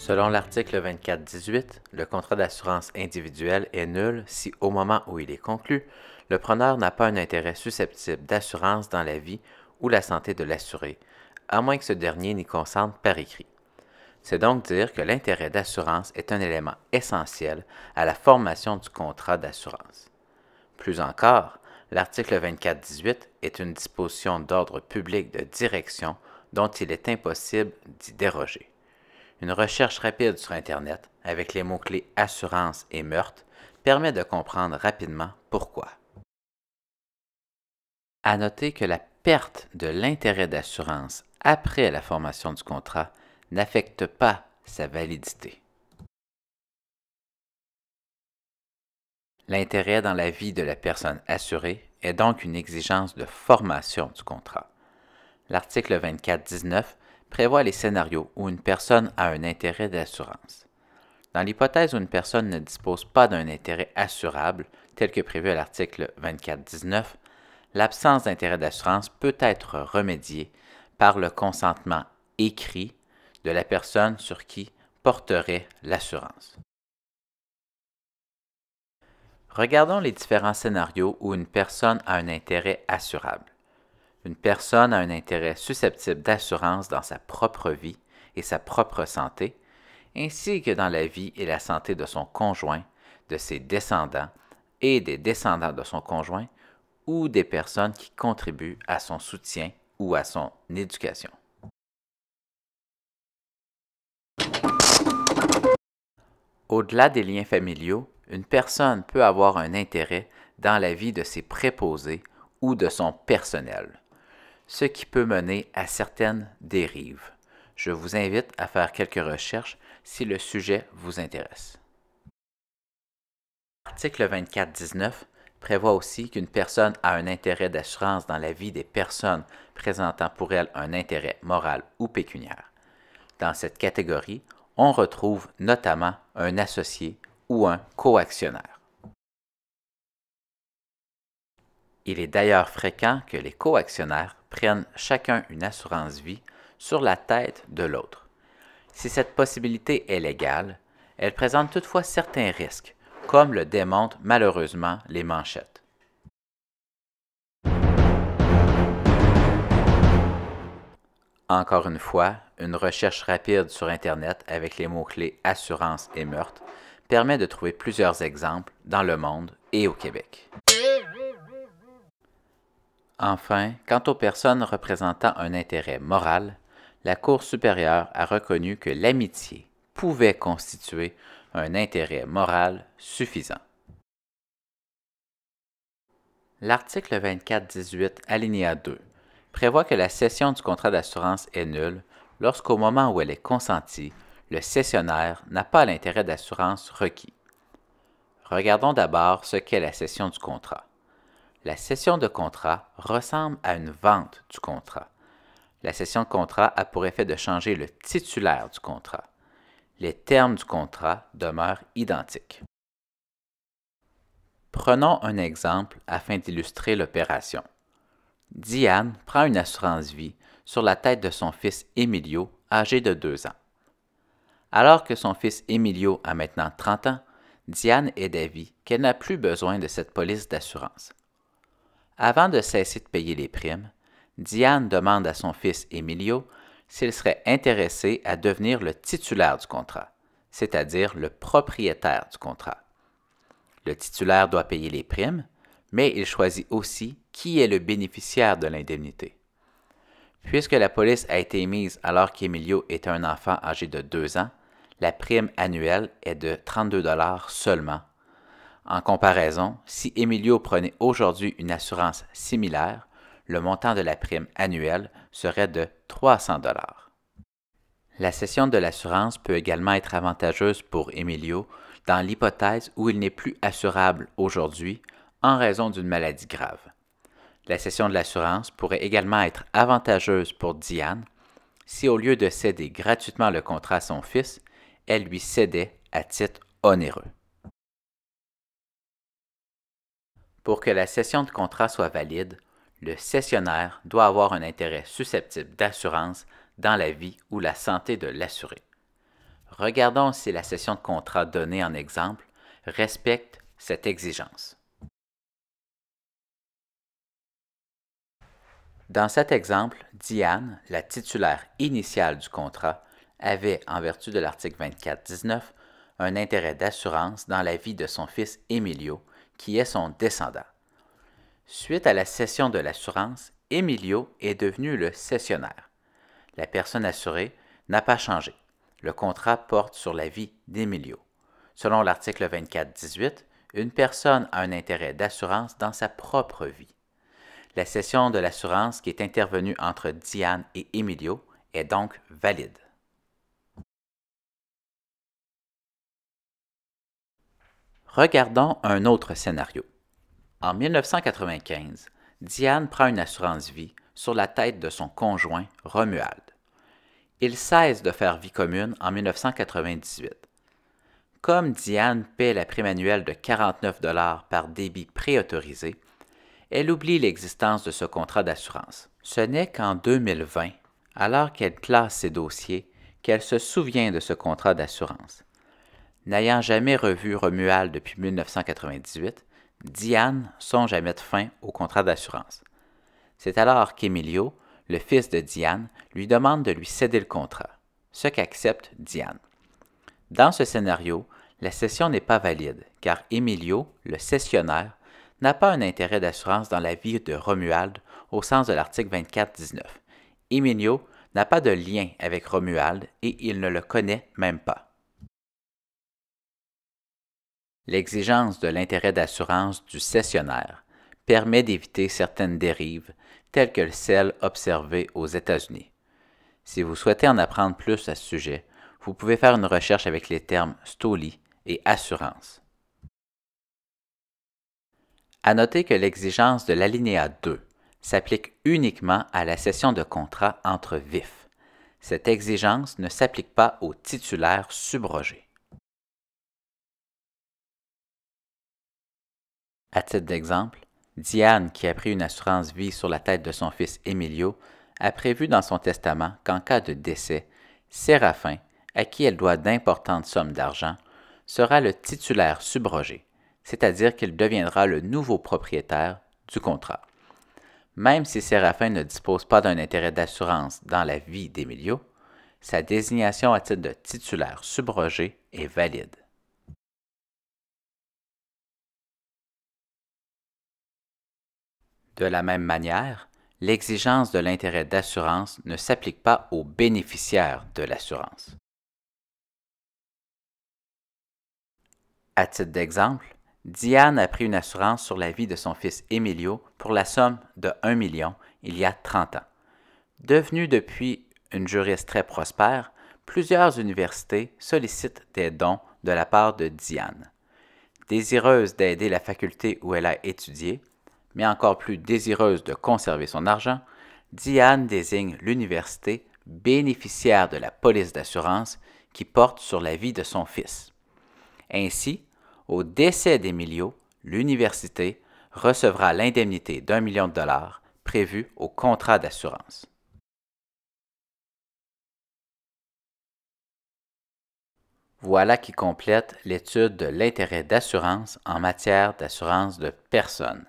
Selon l'article 24-18, le contrat d'assurance individuelle est nul si, au moment où il est conclu, le preneur n'a pas un intérêt susceptible d'assurance dans la vie ou la santé de l'assuré, à moins que ce dernier n'y consente par écrit. C'est donc dire que l'intérêt d'assurance est un élément essentiel à la formation du contrat d'assurance. Plus encore, l'article 24-18 est une disposition d'ordre public de direction dont il est impossible d'y déroger. Une recherche rapide sur Internet avec les mots-clés assurance et meurtre permet de comprendre rapidement pourquoi. À noter que la perte de l'intérêt d'assurance après la formation du contrat n'affecte pas sa validité. L'intérêt dans la vie de la personne assurée est donc une exigence de formation du contrat. L'article 24-19 prévoit les scénarios où une personne a un intérêt d'assurance. Dans l'hypothèse où une personne ne dispose pas d'un intérêt assurable, tel que prévu à l'article 24-19, l'absence d'intérêt d'assurance peut être remédiée par le consentement écrit de la personne sur qui porterait l'assurance. Regardons les différents scénarios où une personne a un intérêt assurable. Une personne a un intérêt susceptible d'assurance dans sa propre vie et sa propre santé, ainsi que dans la vie et la santé de son conjoint, de ses descendants et des descendants de son conjoint, ou des personnes qui contribuent à son soutien ou à son éducation. Au-delà des liens familiaux, une personne peut avoir un intérêt dans la vie de ses préposés ou de son personnel, ce qui peut mener à certaines dérives. Je vous invite à faire quelques recherches si le sujet vous intéresse. L'article 24-19 prévoit aussi qu'une personne a un intérêt d'assurance dans la vie des personnes présentant pour elle un intérêt moral ou pécuniaire. Dans cette catégorie, on retrouve notamment un associé ou un coactionnaire. Il est d'ailleurs fréquent que les coactionnaires prennent chacun une assurance vie sur la tête de l'autre. Si cette possibilité est légale, elle présente toutefois certains risques, comme le démontrent malheureusement les manchettes. Encore une fois, une recherche rapide sur Internet avec les mots-clés assurance et meurtre permet de trouver plusieurs exemples dans le monde et au Québec. Enfin, quant aux personnes représentant un intérêt moral, la Cour supérieure a reconnu que l'amitié pouvait constituer un intérêt moral suffisant. L'article 24-18, alinéa 2, prévoit que la cession du contrat d'assurance est nulle lorsqu'au moment où elle est consentie, le cessionnaire n'a pas l'intérêt d'assurance requis. Regardons d'abord ce qu'est la cession du contrat. La cession de contrat ressemble à une vente du contrat. La cession de contrat a pour effet de changer le titulaire du contrat. Les termes du contrat demeurent identiques. Prenons un exemple afin d'illustrer l'opération. Diane prend une assurance vie sur la tête de son fils Emilio, âgé de 2 ans. Alors que son fils Emilio a maintenant 30 ans, Diane est d'avis qu'elle n'a plus besoin de cette police d'assurance. Avant de cesser de payer les primes, Diane demande à son fils Emilio s'il serait intéressé à devenir le titulaire du contrat, c'est-à-dire le propriétaire du contrat. Le titulaire doit payer les primes, mais il choisit aussi qui est le bénéficiaire de l'indemnité. Puisque la police a été émise alors qu'Emilio est un enfant âgé de 2 ans, la prime annuelle est de 32 $ seulement. En comparaison, si Emilio prenait aujourd'hui une assurance similaire, le montant de la prime annuelle serait de 300 $. La cession de l'assurance peut également être avantageuse pour Emilio dans l'hypothèse où il n'est plus assurable aujourd'hui en raison d'une maladie grave. La cession de l'assurance pourrait également être avantageuse pour Diane si au lieu de céder gratuitement le contrat à son fils, elle lui cédait à titre onéreux. Pour que la cession de contrat soit valide, le cessionnaire doit avoir un intérêt susceptible d'assurance dans la vie ou la santé de l'assuré. Regardons si la cession de contrat donnée en exemple respecte cette exigence. Dans cet exemple, Diane, la titulaire initiale du contrat, avait, en vertu de l'article 24-19, un intérêt d'assurance dans la vie de son fils Emilio, qui est son descendant. Suite à la cession de l'assurance, Emilio est devenu le cessionnaire. La personne assurée n'a pas changé. Le contrat porte sur la vie d'Emilio. Selon l'article 24-18, une personne a un intérêt d'assurance dans sa propre vie. La cession de l'assurance qui est intervenue entre Diane et Emilio est donc valide. Regardons un autre scénario. En 1995, Diane prend une assurance vie sur la tête de son conjoint Romuald. Il cesse de faire vie commune en 1998. Comme Diane paie la prime annuelle de 49 $ par débit préautorisé, elle oublie l'existence de ce contrat d'assurance. Ce n'est qu'en 2020, alors qu'elle classe ses dossiers, qu'elle se souvient de ce contrat d'assurance. N'ayant jamais revu Romuald depuis 1998, Diane songe à mettre fin au contrat d'assurance. C'est alors qu'Emilio, le fils de Diane, lui demande de lui céder le contrat, ce qu'accepte Diane. Dans ce scénario, la cession n'est pas valide, car Emilio, le cessionnaire, n'a pas un intérêt d'assurance dans la vie de Romuald au sens de l'article 24-19. Emilio n'a pas de lien avec Romuald et il ne le connaît même pas. L'exigence de l'intérêt d'assurance du cessionnaire permet d'éviter certaines dérives, telles que celles observées aux États-Unis. Si vous souhaitez en apprendre plus à ce sujet, vous pouvez faire une recherche avec les termes STOLI et assurance. À noter que l'exigence de l'alinéa 2 s'applique uniquement à la cession de contrat entre vifs. Cette exigence ne s'applique pas aux titulaires subrogés. À titre d'exemple, Diane, qui a pris une assurance vie sur la tête de son fils Emilio, a prévu dans son testament qu'en cas de décès, Séraphin, à qui elle doit d'importantes sommes d'argent, sera le titulaire subrogé, c'est-à-dire qu'il deviendra le nouveau propriétaire du contrat. Même si Séraphin ne dispose pas d'un intérêt d'assurance dans la vie d'Emilio, sa désignation à titre de titulaire subrogé est valide. De la même manière, l'exigence de l'intérêt d'assurance ne s'applique pas aux bénéficiaires de l'assurance. À titre d'exemple, Diane a pris une assurance sur la vie de son fils Emilio pour la somme de 1 million il y a 30 ans. Devenue depuis une juriste très prospère, plusieurs universités sollicitent des dons de la part de Diane. Désireuse d'aider la faculté où elle a étudié, mais encore plus désireuse de conserver son argent, Diane désigne l'université bénéficiaire de la police d'assurance qui porte sur la vie de son fils. Ainsi, au décès d'Emilio, l'université recevra l'indemnité d'1 million de dollars prévue au contrat d'assurance. Voilà qui complète l'étude de l'intérêt d'assurance en matière d'assurance de personnes.